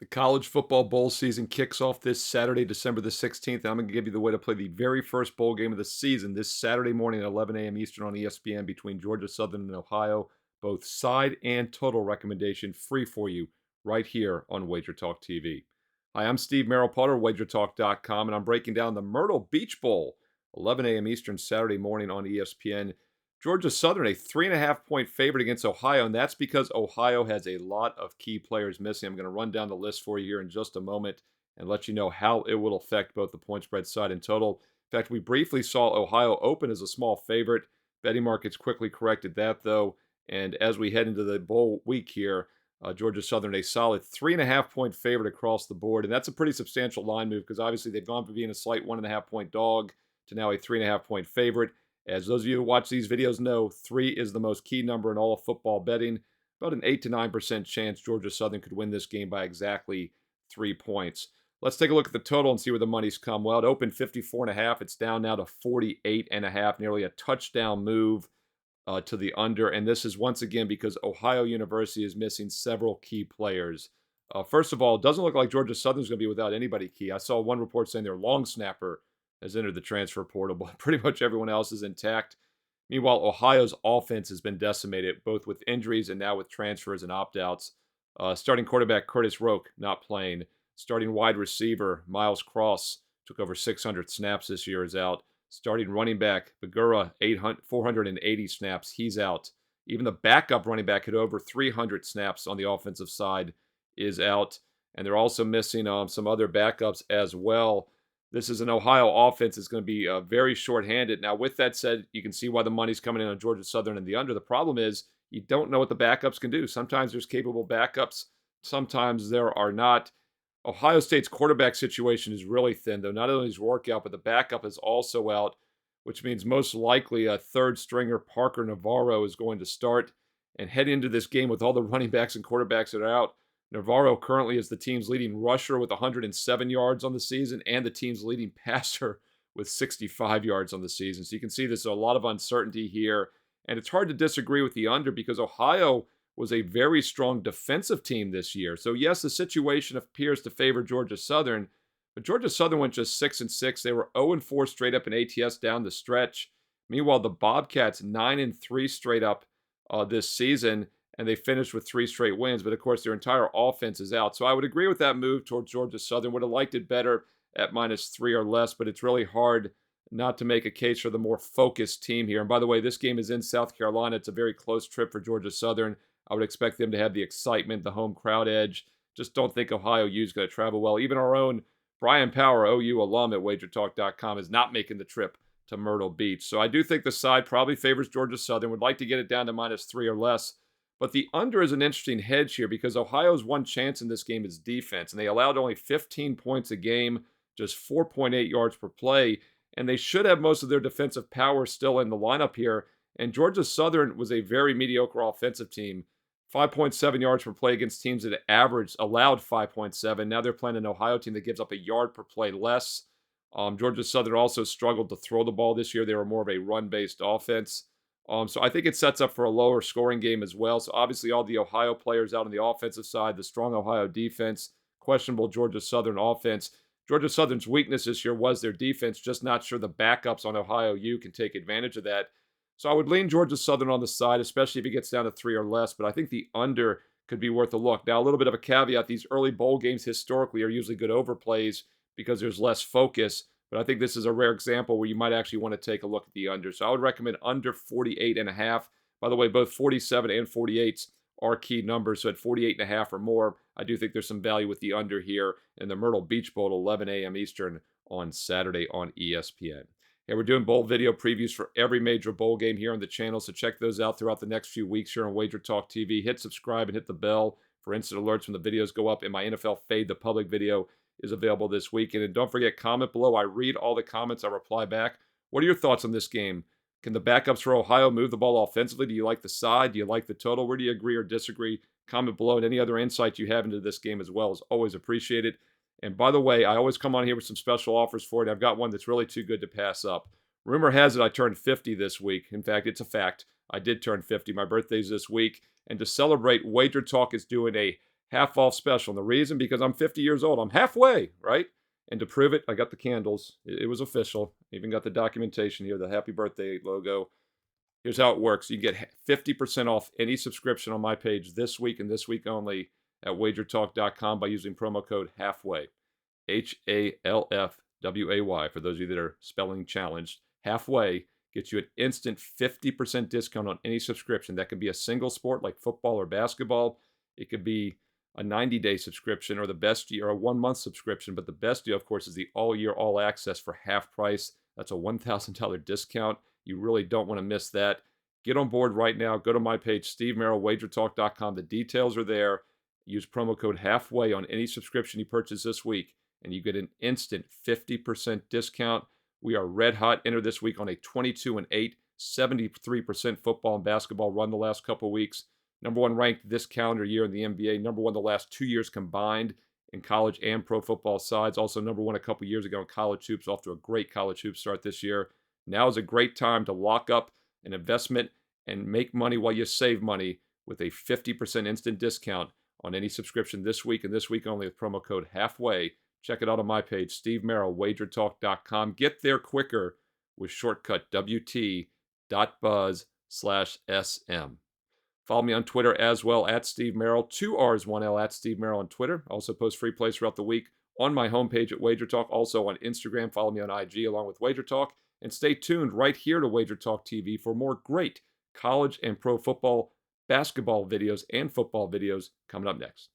The college football bowl season kicks off this Saturday, December the 16th. I'm going to give you the way to play the very first bowl game of the season this Saturday morning at 11 a.m. Eastern on ESPN between Georgia Southern and Ohio. Both side and total recommendation free for you right here on Wager Talk TV. Hi, I'm Steve Merrill Potter, WagerTalk.com, and I'm breaking down the Myrtle Beach Bowl, 11 a.m. Eastern Saturday morning on ESPN. Georgia Southern, a 3.5 point favorite against Ohio, and that's because Ohio has a lot of key players missing. I'm going to run down the list for you here in just a moment and let you know how it will affect both the point spread side and total. In fact, we briefly saw Ohio open as a small favorite. Betting markets quickly corrected that, though, and as we head into the bowl week here, Georgia Southern a solid 3.5 point favorite across the board, and that's a pretty substantial line move because obviously they've gone from being a slight 1.5 point dog to now a 3.5 point favorite. As those of you who watch these videos know, 3 is the most key number in all of football betting. About an 8 to 9% chance Georgia Southern could win this game by exactly 3 points. Let's take a look at the total and see where the money's come. Well, it opened 54.5. It's down now to 48.5, nearly a touchdown move to the under. And this is once again because Ohio University is missing several key players. First of all, it doesn't look like Georgia Southern's going to be without anybody key. I saw one report saying their long snapper has entered the transfer portal, but pretty much everyone else is intact. Meanwhile, Ohio's offense has been decimated, both with injuries and now with transfers and opt-outs. Starting quarterback Curtis Roke not playing. Starting wide receiver Miles Cross took over 600 snaps this year, is out. Starting running back Bagura 480 snaps, he's out. Even the backup running back had over 300 snaps on the offensive side, is out. And they're also missing some other backups as well. This is an Ohio offense that's going to be very shorthanded. Now, with that said, you can see why the money's coming in on Georgia Southern and the under. The problem is you don't know what the backups can do. Sometimes there's capable backups. Sometimes there are not. Ohio State's quarterback situation is really thin, though. Not only is Rourke out, but the backup is also out, which means most likely a third stringer Parker Navarro is going to start and head into this game with all the running backs and quarterbacks that are out. Navarro currently is the team's leading rusher with 107 yards on the season and the team's leading passer with 65 yards on the season. So you can see there's a lot of uncertainty here. And it's hard to disagree with the under because Ohio was a very strong defensive team this year. So yes, the situation appears to favor Georgia Southern, but Georgia Southern went just 6-6. They were 0-4 straight up in ATS down the stretch. Meanwhile, the Bobcats 9-3 straight up this season, and they finished with 3 straight wins. But, of course, their entire offense is out. So I would agree with that move towards Georgia Southern. Would have liked it better at -3 or less, but it's really hard not to make a case for the more focused team here. And, by the way, this game is in South Carolina. It's a very close trip for Georgia Southern. I would expect them to have the excitement, the home crowd edge. Just don't think Ohio U is going to travel well. Even our own Brian Power, OU alum at WagerTalk.com, is not making the trip to Myrtle Beach. So I do think the side probably favors Georgia Southern. Would like to get it down to -3 or less. But the under is an interesting hedge here because Ohio's one chance in this game is defense, and they allowed only 15 points a game, just 4.8 yards per play, and they should have most of their defensive power still in the lineup here. And Georgia Southern was a very mediocre offensive team, 5.7 yards per play against teams that allowed 5.7. Now they're playing an Ohio team that gives up a yard per play less. Georgia Southern also struggled to throw the ball this year. They were more of a run-based offense. So I think it sets up for a lower scoring game as well. So obviously all the Ohio players out on the offensive side, the strong Ohio defense, questionable Georgia Southern offense. Georgia Southern's weakness this year was their defense, just not sure the backups on Ohio U can take advantage of that. So I would lean Georgia Southern on the side, especially if it gets down to 3 or less, but I think the under could be worth a look. Now, a little bit of a caveat, these early bowl games historically are usually good overplays because there's less focus. But I think this is a rare example where you might actually want to take a look at the under. So I would recommend under 48.5. By the way, both 47 and 48 are key numbers. So at 48.5 or more, I do think there's some value with the under here in the Myrtle Beach Bowl at 11 a.m. Eastern on Saturday on ESPN. Yeah, we're doing bowl video previews for every major bowl game here on the channel. So check those out throughout the next few weeks here on Wager Talk TV. Hit subscribe and hit the bell for instant alerts when the videos go up. And my NFL Fade the Public video is available this weekend. And don't forget, comment below. I read all the comments. I reply back. What are your thoughts on this game? Can the backups for Ohio move the ball offensively? Do you like the side? Do you like the total? Where do you agree or disagree? Comment below. And any other insight you have into this game as well is always appreciated. And by the way, I always come on here with some special offers for it. I've got one that's really too good to pass up. Rumor has it I turned 50 this week. In fact, it's a fact. I did turn 50. My birthday's this week. And to celebrate, Wager Talk is doing a half off special. And the reason, because I'm 50 years old, I'm halfway, right? And to prove it, I got the candles. It was official. Even got the documentation here, the happy birthday logo. Here's how it works. You get 50% off any subscription on my page this week and this week only at wagertalk.com by using promo code HALFWAY. HALFWAY, for those of you that are spelling challenged. Halfway gets you an instant 50% discount on any subscription. That could be a single sport like football or basketball. It could be a 90-day subscription or the best year, or a 1-month subscription. But the best deal, of course, is the all-year, all-access for half price. That's a $1,000 discount. You really don't want to miss that. Get on board right now. Go to my page, Steve Merrill, wagertalk.com. The details are there. Use promo code HALFWAY on any subscription you purchase this week, and you get an instant 50% discount. We are red hot. Enter this week on a 22-8, 73% football and basketball run the last couple weeks. Number one ranked this calendar year in the NBA. Number one the last 2 years combined in college and pro football sides. Also number one a couple years ago in college hoops. Off to a great college hoop start this year. Now is a great time to lock up an investment and make money while you save money with a 50% instant discount on any subscription this week and this week only with promo code HALFWAY. Check it out on my page, Steve Merrill, wagertalk.com. Get there quicker with shortcut wt.buzz/SM. Follow me on Twitter as well, at Steve Merrill, 2 R's, 1 L, at Steve Merrill on Twitter. Also post free plays throughout the week on my homepage at Wager Talk. Also on Instagram, follow me on IG along with Wager Talk. And stay tuned right here to Wager Talk TV for more great college and pro football, basketball videos, and football videos coming up next.